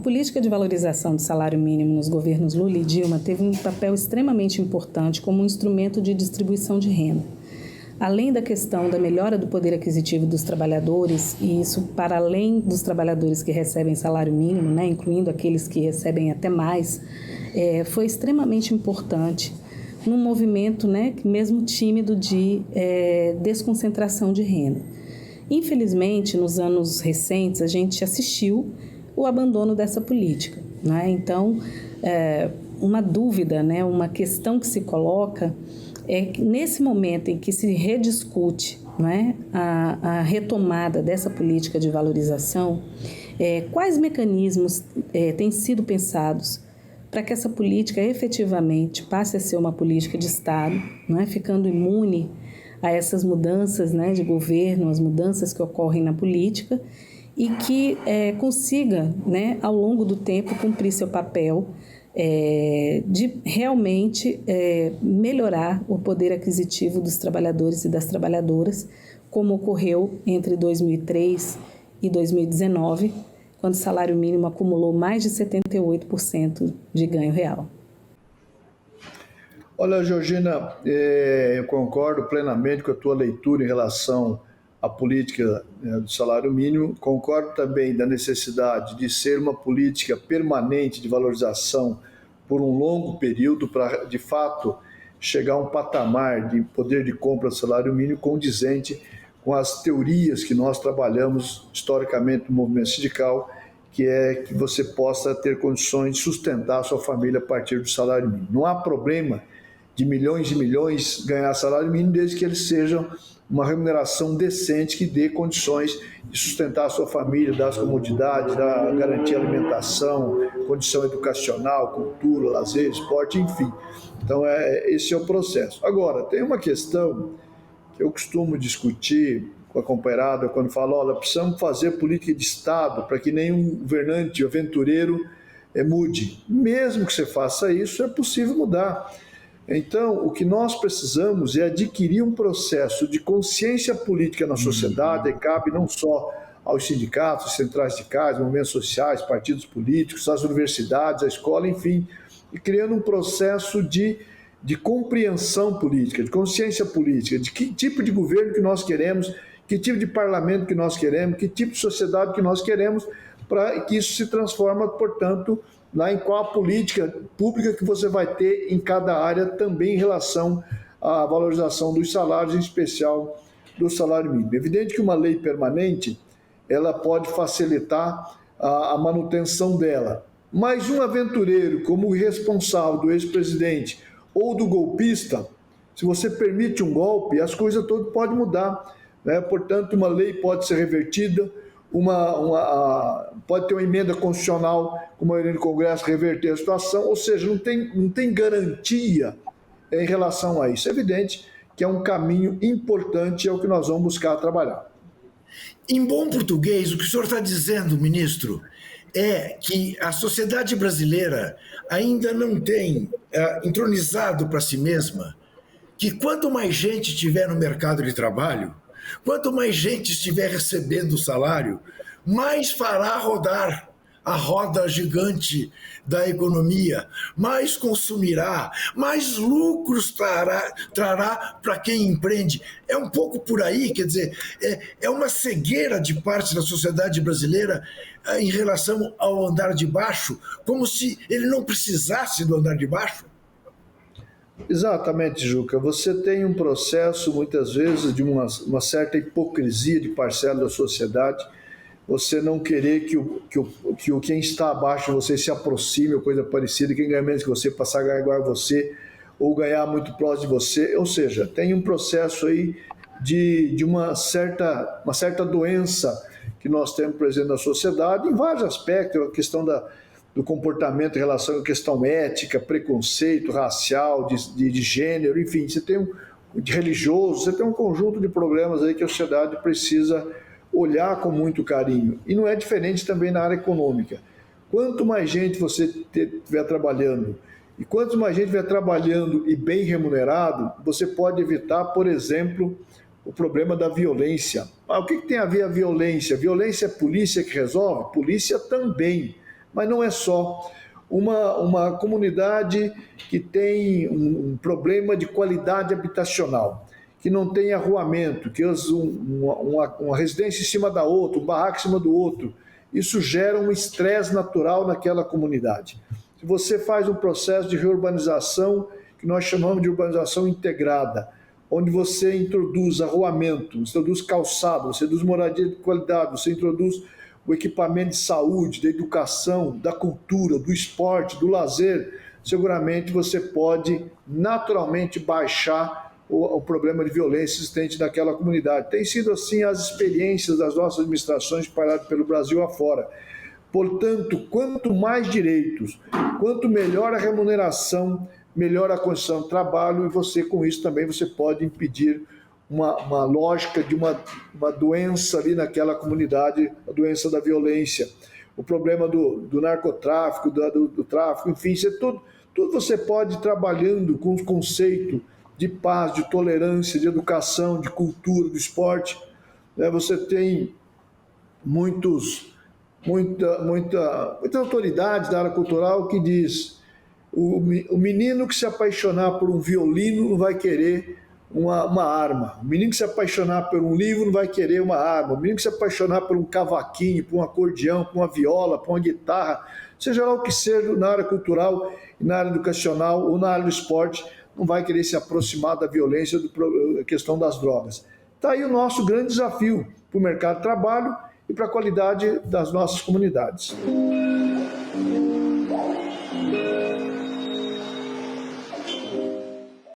A política de valorização do salário mínimo nos governos Lula e Dilma teve um papel extremamente importante como um instrumento de distribuição de renda. Além da questão da melhora do poder aquisitivo dos trabalhadores, e isso para além dos trabalhadores que recebem salário mínimo, né, incluindo aqueles que recebem até mais, foi extremamente importante num movimento, né, mesmo tímido, de desconcentração de renda. Infelizmente, nos anos recentes, a gente assistiu o abandono dessa política, né? Então, uma dúvida, né, uma questão que se coloca é que nesse momento em que se rediscute, né, a retomada dessa política de valorização, quais mecanismos têm sido pensados para que essa política efetivamente passe a ser uma política de Estado, né, ficando imune a essas mudanças, né, de governo, as mudanças que ocorrem na política, e que consiga, né, ao longo do tempo, cumprir seu papel de realmente melhorar o poder aquisitivo dos trabalhadores e das trabalhadoras, como ocorreu entre 2003 e 2019, quando o salário mínimo acumulou mais de 78% de ganho real. Olha, Georgina, eu concordo plenamente com a tua leitura em relação à política do salário mínimo. Concordo também da necessidade de ser uma política permanente de valorização por um longo período para, de fato, chegar a um patamar de poder de compra do salário mínimo condizente com as teorias que nós trabalhamos historicamente no movimento sindical, que é que você possa ter condições de sustentar a sua família a partir do salário mínimo. Não há problema de milhões e milhões ganhar salário mínimo, desde que eles sejam uma remuneração decente que dê condições de sustentar a sua família, dar as comodidades, dar garantir alimentação, condição educacional, cultura, lazer, esporte, enfim. Então, esse é o processo. Agora, tem uma questão que eu costumo discutir com a companheirada quando falo, olha, precisamos fazer política de Estado para que nenhum governante aventureiro mude. Mesmo que você faça isso, é possível mudar. Então, o que nós precisamos é adquirir um processo de consciência política na sociedade, e cabe não só aos sindicatos, centrais sindicais, movimentos sociais, partidos políticos, às universidades, à escola, enfim, e criando um processo de compreensão política, de consciência política, de que tipo de governo que nós queremos, que tipo de parlamento que nós queremos, que tipo de sociedade que nós queremos, para que isso se transforme, portanto, lá em qual a política pública que você vai ter em cada área, também em relação à valorização dos salários, em especial do salário mínimo. É evidente que uma lei permanente, ela pode facilitar a manutenção dela, mas um aventureiro como o responsável do ex-presidente ou do golpista, se você permite um golpe, as coisas todas podem mudar, né? Portanto, uma lei pode ser revertida, pode ter uma emenda constitucional, com a maioria do Congresso, reverter a situação, ou seja, não tem garantia em relação a isso. É evidente que é um caminho importante, é o que nós vamos buscar trabalhar. Em bom português, o que o senhor está dizendo, ministro, é que a sociedade brasileira ainda não tem entronizado para si mesma que quanto mais gente tiver no mercado de trabalho, quanto mais gente estiver recebendo o salário, mais fará rodar a roda gigante da economia, mais consumirá, mais lucros trará para quem empreende. É um pouco por aí, quer dizer, é uma cegueira de parte da sociedade brasileira em relação ao andar de baixo, como se ele não precisasse do andar de baixo. Exatamente, Juca. Você tem um processo, muitas vezes, de uma certa hipocrisia de parcela da sociedade. Você não querer que quem está abaixo de você se aproxime ou coisa parecida, quem ganha menos que você passar a ganhar igual a você, ou ganhar muito próximo de você. Ou seja, tem um processo aí de uma certa doença que nós temos presente na sociedade, em vários aspectos, a questão do comportamento em relação à questão ética, preconceito racial, de gênero, enfim, você tem de religioso, você tem um conjunto de problemas aí que a sociedade precisa olhar com muito carinho. E não é diferente também na área econômica. Quanto mais gente você estiver trabalhando, e quanto mais gente estiver trabalhando e bem remunerado, você pode evitar, por exemplo, o problema da violência. O que tem a ver a violência? Violência é polícia que resolve? Polícia também. Mas não é só. Uma comunidade que tem um problema de qualidade habitacional, que não tem arruamento, que uma residência em cima da outra, um barraco em cima do outro, isso gera um estresse natural naquela comunidade. Se você faz um processo de reurbanização, que nós chamamos de urbanização integrada, onde você introduz arruamento, você introduz calçado, você introduz moradia de qualidade, você introduz o equipamento de saúde, da educação, da cultura, do esporte, do lazer, seguramente você pode naturalmente baixar o problema de violência existente naquela comunidade. Tem sido assim as experiências das nossas administrações espalhadas pelo Brasil afora. Portanto, quanto mais direitos, quanto melhor a remuneração, melhor a condição de trabalho, e você, com isso também, você pode impedir uma lógica de uma doença ali naquela comunidade, a doença da violência, o problema do narcotráfico, do tráfico, enfim, tudo você pode ir trabalhando com o conceito de paz, de tolerância, de educação, de cultura, do esporte. Você tem muitas autoridades da área cultural que diz o menino que se apaixonar por um violino não vai querer uma arma. O menino que se apaixonar por um livro não vai querer uma arma. O menino que se apaixonar por um cavaquinho, por um acordeão, por uma viola, por uma guitarra, seja lá o que seja na área cultural, na área educacional ou na área do esporte, não vai querer se aproximar da violência, da questão das drogas. Está aí o nosso grande desafio para o mercado de trabalho e para a qualidade das nossas comunidades.